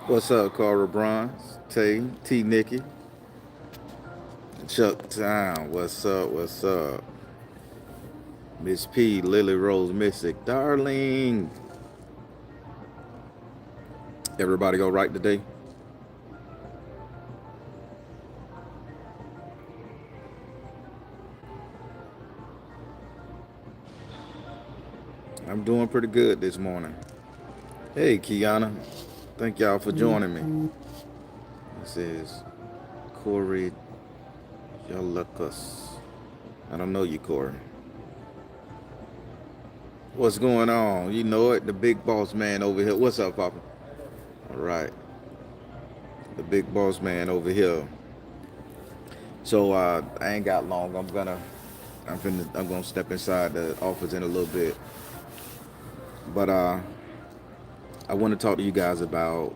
What's up, Cora Bronze, T Nikki, Chuck Town? What's up? What's up? Miss P, Lily Rose Mystic, darling. Everybody go right today? I'm doing pretty good this morning. Hey, Kiana. Thank y'all for joining me. This is Corey Yalakus. I don't know you, Corey. What's going on? You know it, the big boss man over here. What's up, Papa? All right, the big boss man over here. So I ain't got long. I'm gonna step inside the office in a little bit. But I want to talk to you guys about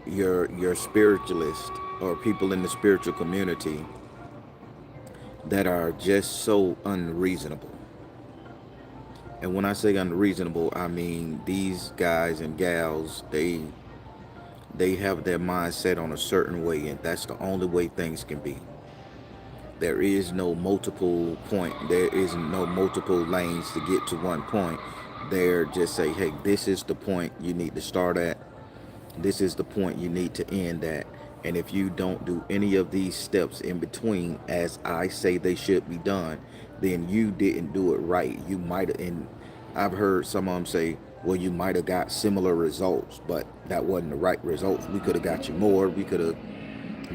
your spiritualist or people in the spiritual community that are just so unreasonable. And when I say unreasonable, I mean these guys and gals, they have their mindset on a certain way, and that's the only way things can be. There is no multiple point. There is no multiple lanes to get to one point. They're just say, hey, this is the point you need to start at. This is the point you need to end at. And if you don't do any of these steps in between, as I say they should be done, then you didn't do it right. You might have, and I've heard some of them say, well, you might have got similar results, but that wasn't the right results. We could have got you more. We could have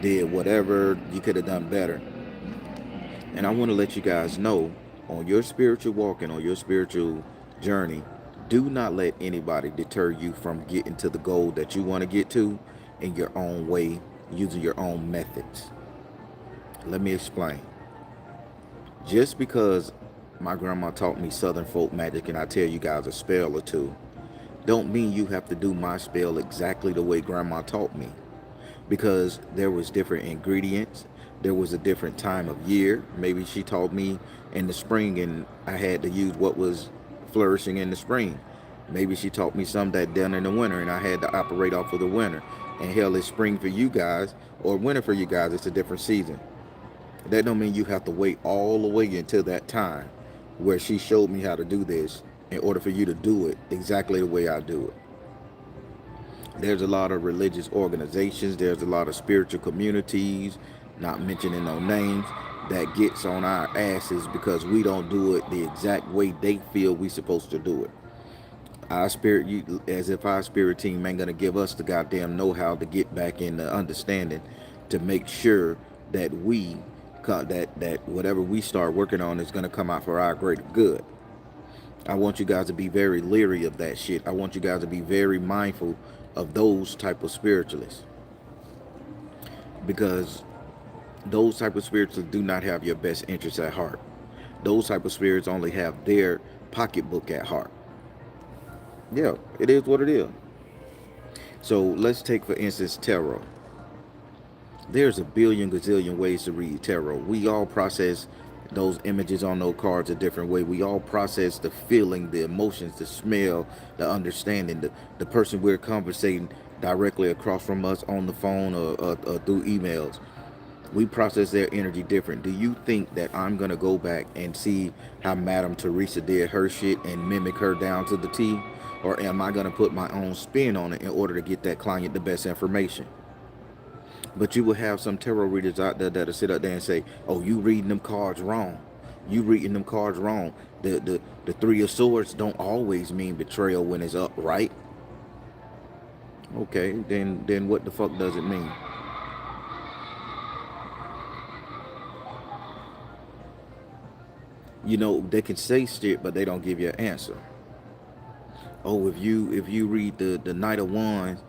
did whatever. You could have done better. And I want to let you guys know, on your spiritual walk and on your spiritual journey, do not let anybody deter you from getting to the goal that you want to get to in your own way, using your own methods. Let me explain. Just because my grandma taught me Southern folk magic and I tell you guys a spell or two, don't mean you have to do my spell exactly the way grandma taught me. Because there was different ingredients, there was a different time of year. Maybe she taught me in the spring and I had to use what was flourishing in the spring. Maybe she taught me some that done in the winter and I had to operate off of the winter. And hell, it's spring for you guys or winter for you guys. It's a different season. That don't mean you have to wait all the way until that time where she showed me how to do this in order for you to do it exactly the way I do it. There's a lot of religious organizations, there's a lot of spiritual communities, not mentioning no names, that gets on our asses because we don't do it the exact way they feel we supposed to do it. Our spirit, as if our spirit team ain't gonna give us the goddamn know-how to get back in the understanding to make sure that that whatever we start working on is gonna come out for our greater good. I want you guys to be very leery of that shit. I want you guys to be very mindful of those type of spiritualists, because those type of spiritualists do not have your best interests at heart. Those type of spirits only have their pocketbook at heart. Yeah, it is what it is. So let's take, for instance, tarot. There's a billion gazillion ways to read tarot. We all process those images on those cards a different way. We all process the feeling, the emotions, the smell, the understanding. The person we're conversating directly across from us on the phone or through emails. We process their energy different. Do you think that I'm going to go back and see how Madame Teresa did her shit and mimic her down to the T? Or am I going to put my own spin on it in order to get that client the best information? But you will have some tarot readers out there that'll sit up there and say, oh, you reading them cards wrong. You reading them cards wrong. The Three of Swords don't always mean betrayal when it's upright. Okay, then what the fuck does it mean? You know, they can say shit, but they don't give you an answer. Oh, if you read the Knight of Wands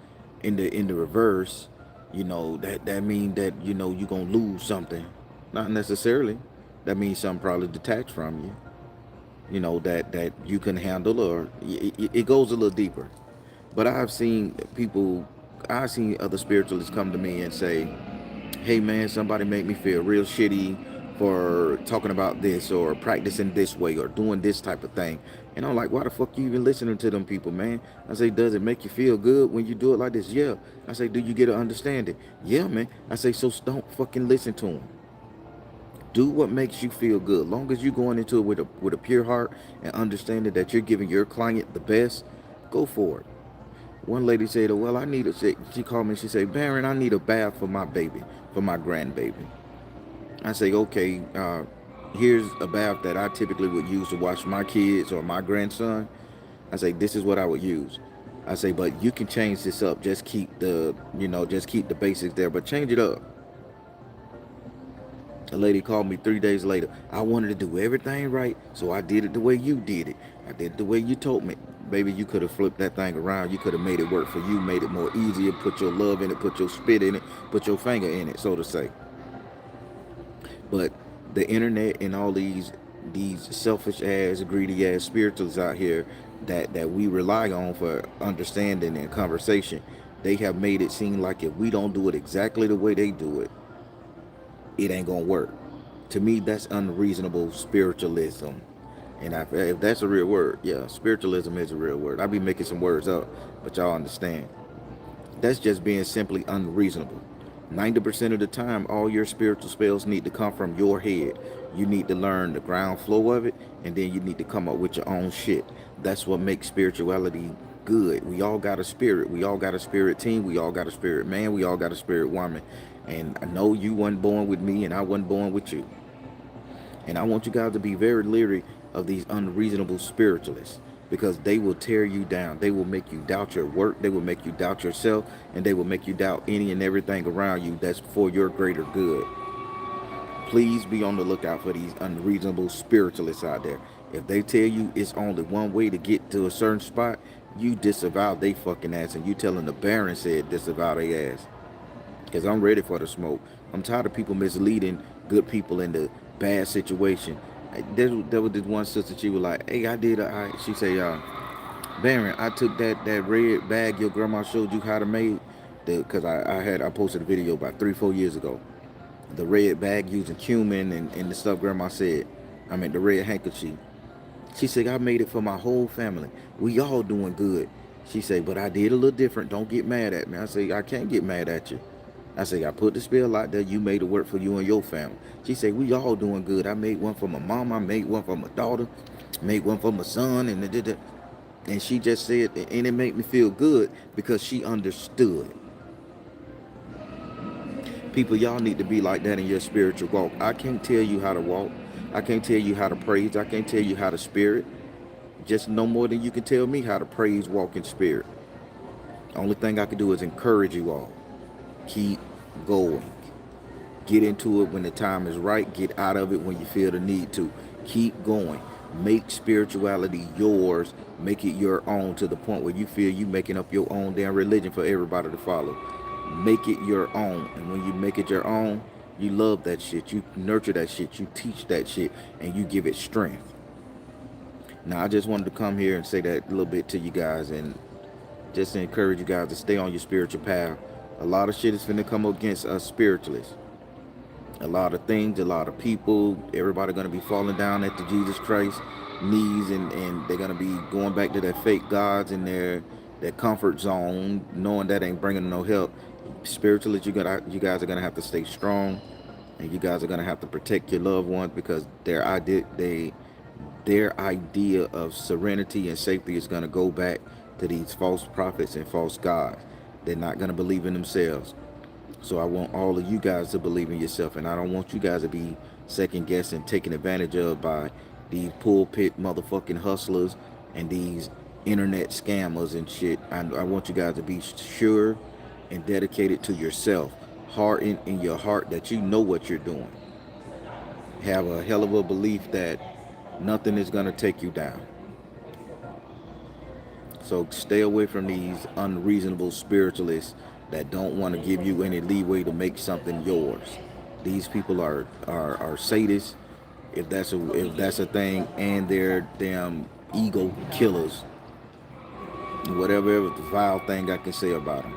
in the reverse, that mean that you're gonna lose something. Not necessarily. That means something probably detached from you. That you can handle, or it goes a little deeper. But I've seen other spiritualists come to me and say, hey man, somebody made me feel real shitty for talking about this or practicing this way or doing this type of thing. And I'm like, why the fuck you even listening to them people, man? I say, does it make you feel good when you do it like this? Yeah. I say, do you get an understanding? Yeah, man. I say, so don't fucking listen to them. Do what makes you feel good. Long as you're going into it with a pure heart and understanding that you're giving your client the best, go for it. One lady said, well, she called me and she said, Baron, I need a bath for my baby, for my grandbaby. I say, okay, here's a bath that I typically would use to wash my kids or my grandson. I say, this is what I would use. I say, but you can change this up. Just keep the basics there, but change it up. A lady called me 3 days later. I wanted to do everything right, so I did it the way you did it. I did it the way you told me. Baby, you could have flipped that thing around. You could have made it work for you, made it more easier, put your love in it, put your spit in it, put your finger in it, so to say. But the internet and all these selfish ass, greedy ass spirituals out here that we rely on for understanding and conversation, they have made it seem like if we don't do it exactly the way they do it, it ain't gonna work. To me, that's unreasonable spiritualism. And if that's a real word, yeah, spiritualism is a real word. I be making some words up, but y'all understand. That's just being simply unreasonable. 90% of the time, all your spiritual spells need to come from your head. You need to learn the ground flow of it, and then you need to come up with your own shit. That's what makes spirituality good. We all got a spirit. We all got a spirit team. We all got a spirit man. We all got a spirit woman. And I know you wasn't born with me, and I wasn't born with you. And I want you guys to be very leery of these unreasonable spiritualists, because they will tear you down. They will make you doubt your work. They will make you doubt yourself. And they will make you doubt any and everything around you that's for your greater good. Please be on the lookout for these unreasonable spiritualists out there. If they tell you it's only one way to get to a certain spot, you disavow they fucking ass, and you telling the Baron said disavow they ass. Because I'm ready for the smoke. I'm tired of people misleading good people into bad situation. There was this one sister, she was like, hey, she said, Baron, I took that red bag your grandma showed you how to make, because I posted a video about 3-4 years ago. The red bag using cumin and the stuff grandma said. I mean, the red handkerchief. She said, I made it for my whole family. We all doing good. She said, but I did a little different. Don't get mad at me. I say, I can't get mad at you. I say, I put the spell out there. You made it work for you and your family. She said, we all doing good. I made one for my mom. I made one for my daughter. Made one for my son. And she just said, and it made me feel good because she understood. People, y'all need to be like that in your spiritual walk. I can't tell you how to walk. I can't tell you how to praise. I can't tell you how to spirit. Just no more than you can tell me how to praise, walk in spirit. Only thing I can do is encourage you all. Keep going. Get into it when the time is right. Get out of it when you feel the need to. Keep going. Make spirituality yours. Make it your own to the point where you feel you making up your own damn religion for everybody to follow. Make it your own. And when you make it your own, you love that shit. You nurture that shit. You teach that shit. And you give it strength. Now, I just wanted to come here and say that a little bit to you guys, and just to encourage you guys to stay on your spiritual path. A lot of shit is finna come against us spiritualists. A lot of things, a lot of people, everybody gonna be falling down at the Jesus Christ knees, and they're gonna be going back to their fake gods and their comfort zone, knowing that ain't bringing no help. Spiritualists, you guys are gonna have to stay strong, and you guys are gonna have to protect your loved ones, because their idea of serenity and safety is gonna go back to these false prophets and false gods. They're not gonna believe in themselves. So I want all of you guys to believe in yourself, and I don't want you guys to be second guessing, taken advantage of by these pulpit motherfucking hustlers and these internet scammers and shit. I want you guys to be sure and dedicated to yourself, heart in your heart that you know what you're doing. Have a hell of a belief that nothing is gonna take you down. So stay away from these unreasonable spiritualists that don't want to give you any leeway to make something yours. These people are sadists, if that's a thing, and they're damn ego killers. Whatever vile thing I can say about them.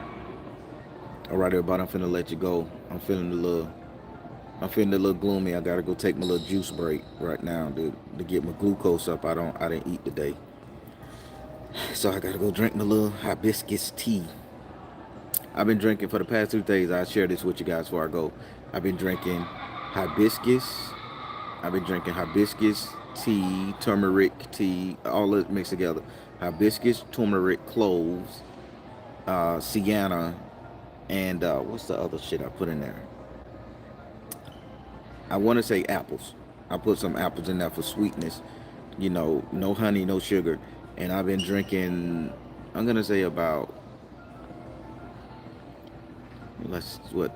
All right, everybody, I'm finna let you go. I'm feeling a little gloomy. I gotta go take my little juice break right now to get my glucose up. I didn't eat today, so I gotta go drink my little hibiscus tea. I've been drinking for the past 2 days. I'll share this with you guys before I go. I've been drinking hibiscus. I've been drinking hibiscus tea, turmeric tea, all of it mixed together. Hibiscus, turmeric, cloves, sienna, and what's the other shit I put in there? I want to say apples. I put some apples in there for sweetness. No honey, no sugar. And I've been drinking, I'm going to say about,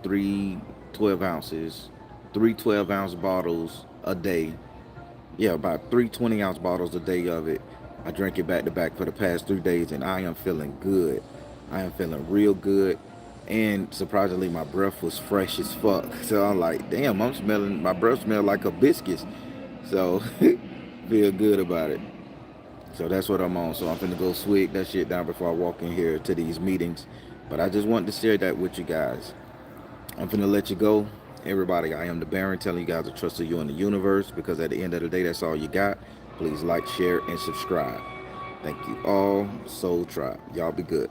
three 12 ounces, three 12-ounce bottles a day. Yeah, about three 20-ounce bottles a day of it. I drank it back to back for the past 3 days, and I am feeling good. I am feeling real good. And surprisingly, my breath was fresh as fuck. So I'm like, damn, my breath smell like hibiscus. So feel good about it. So that's what I'm on. So I'm finna go swig that shit down before I walk in here to these meetings. But I just wanted to share that with you guys. I'm finna let you go. Everybody, I am the Baron telling you guys to trust you in the universe, because at the end of the day, that's all you got. Please like, share, and subscribe. Thank you all. Soul Tribe. Y'all be good.